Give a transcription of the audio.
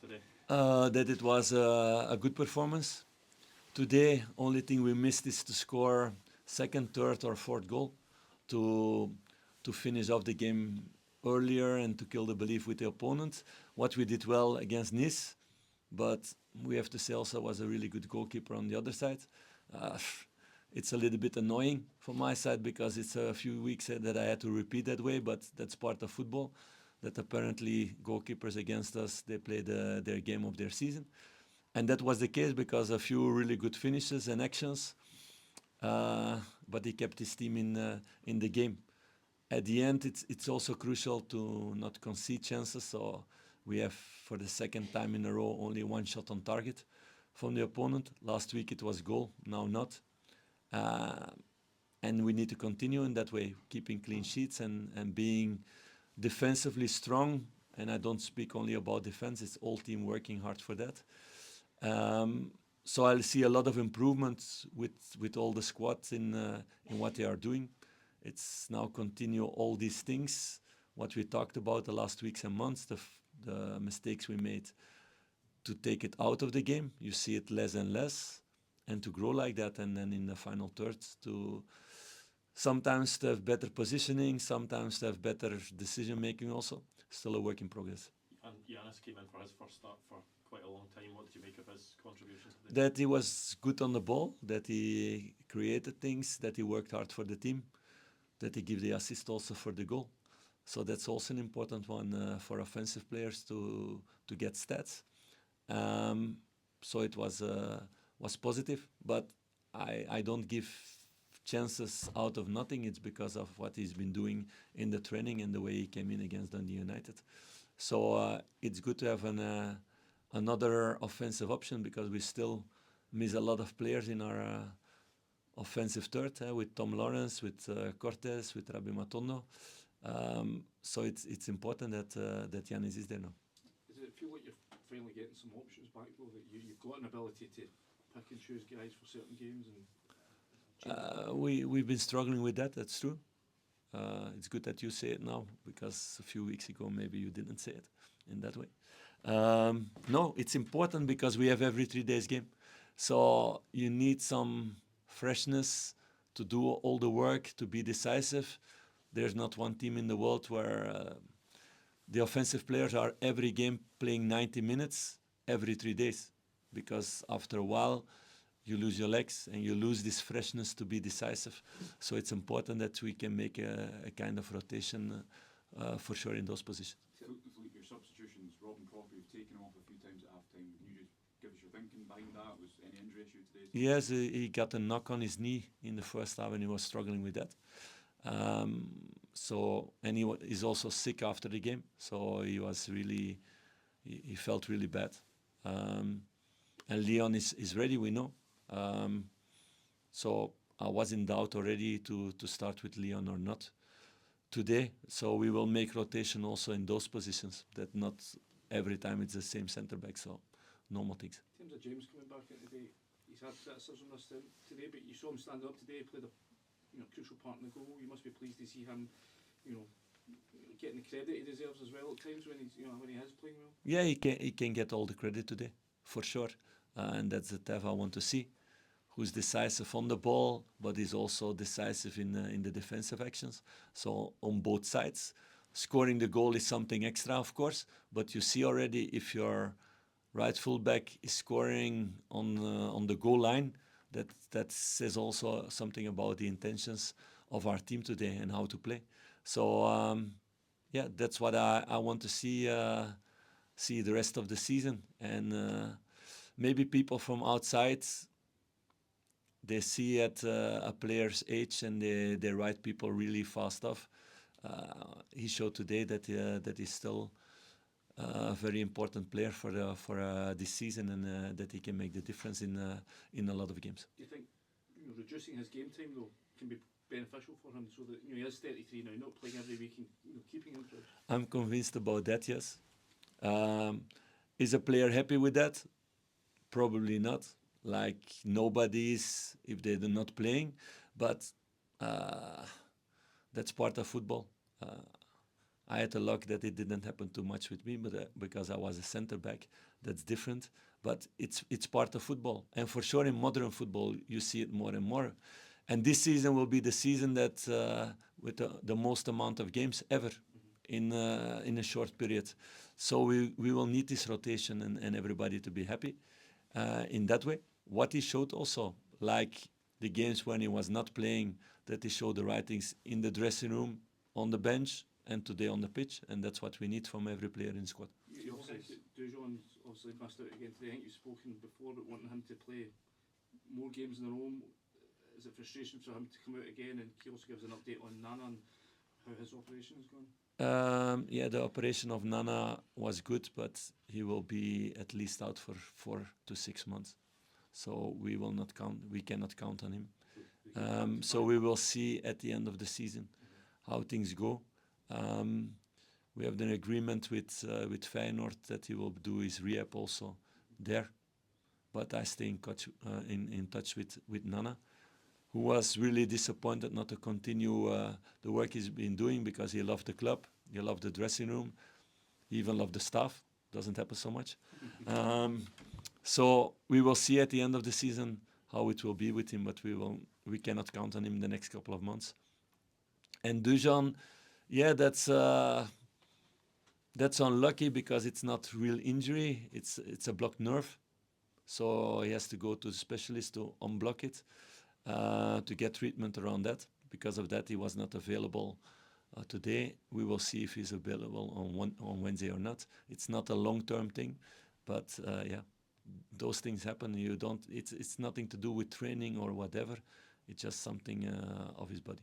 yesterday? That it was a good performance. Today, only thing we missed is to score second, third, or fourth goal to to finish off the game earlier and to kill the belief with the opponent. What we did well against Nice, but we have to say also was a really good goalkeeper on the other side. Uh, it's a little bit annoying from my side because it's a few weeks that I had to repeat that way, but that's part of football. That apparently goalkeepers against us they play their game of their season, and that was the case because a few really good finishes and actions, but he kept his team in the game. At the end, it's also crucial to not concede chances. So we have, for the second time in a row, only one shot on target from the opponent. Last week it was goal, now not. Uh, and we need to continue in that way, keeping clean sheets and being defensively strong. And I don't speak only about defense, it's all team working hard for that. So I'll see a lot of improvements with all the squads in what they are doing. It's now continue all these things, what we talked about the last weeks and months, the mistakes we made, to take it out of the game. You see it less and less, and to grow like that. And then in the final thirds, to sometimes to have better positioning, sometimes to have better decision making. Also, still a work in progress. And Yiannis came in for his first start for quite a long time. What did you make of his contributions today? That he was good on the ball, that he created things, that he worked hard for the team, that he gave the assist also for the goal. So that's also an important one for offensive players to get stats. So it was positive, but I don't give chances out of nothing. It's because of what he's been doing in the training and the way he came in against Dundee United. So it's good to have another offensive option because we still miss a lot of players in our offensive third with Tom Lawrence, with Cortes, with Rabbi Matondo. So it's important that Yiannis is there now. Does it feel like you're finally getting some options back though? That you've got an ability to pick and choose guys for certain games and We've been struggling with that. That's true. It's good that you say it now because a few weeks ago maybe you didn't say it in that way. No, it's important because we have every 3 days game, so you need some freshness to do all the work to be decisive. There's not one team in the world where the offensive players are every game playing 90 minutes every 3 days, because after a while you lose your legs and you lose this freshness to be decisive. So it's important that we can make a kind of rotation for sure in those positions. Philippe, your substitutions, Robin Coffey, you've taken off a few times at half time. Can you just give us your thinking behind that? Was any injury issue today? Yes, he got a knock on his knee in the first half and he was struggling with that. And he is also sick after the game, so he was really, he felt really bad. And Leon is ready, we know. So I was in doubt already to start with Leon or not today. So we will make rotation also in those positions, that not every time it's the same centre back, so normal things. in terms of James coming back in today, he's had criticism this today, but you saw him stand up today, played a crucial part in the goal. You must be pleased to see him, getting the credit he deserves as well at times when he is playing well. Yeah, he can get all the credit today, for sure. And that's the Tev I want to see, who's decisive on the ball, but is also decisive in the defensive actions. So on both sides, scoring the goal is something extra, of course. But you see already if your right fullback is scoring on the goal line, that says also something about the intentions of our team today and how to play. So that's what I want to see the rest of the season. And maybe people from outside, they see at a player's age and they write people really fast off. He showed today that he's still a very important player for this season, and that he can make the difference in a lot of games. Do you think reducing his game time though can be beneficial for him, so that he is 33 now, not playing every week, and keeping him fresh? I'm convinced about that. Yes. Is a player happy with that? Probably not. Like nobody is if they're not playing, but that's part of football. I had the luck that it didn't happen too much with me, but because I was a centre back, that's different. But it's part of football, and for sure in modern football you see it more and more. And this season will be the season that with the most amount of games ever in a short period. So we will need this rotation and everybody to be happy in that way. What he showed also, like the games when he was not playing, that he showed the right things in the dressing room, on the bench, and today on the pitch, and that's what we need from every player in the squad. You also think that Dujon's obviously missed out again today. I think you've spoken before about wanting him to play more games in a row. Is it frustration for him to come out again? And he also gives an update on Nana and how his operation has gone. Yeah, the operation of Nana was good, but he will be at least out for 4 to 6 months. So we cannot count on him. So we will see at the end of the season how things go. We have an agreement with Feyenoord that he will do his rehab also there. But I stay in touch with Nana, who was really disappointed not to continue the work he's been doing, because he loved the club, he loved the dressing room, he even loved the staff. Doesn't happen so much. So we will see at the end of the season how it will be with him, but we cannot count on him the next couple of months. And Dujon, yeah, that's unlucky because it's not real injury. It's a blocked nerve, so he has to go to the specialist to unblock it, to get treatment around that. Because of that, he was not available today. We will see if he's available on Wednesday or not. It's not a long-term thing, but yeah, those things happen. It's nothing to do with training or whatever. It's just something of his body.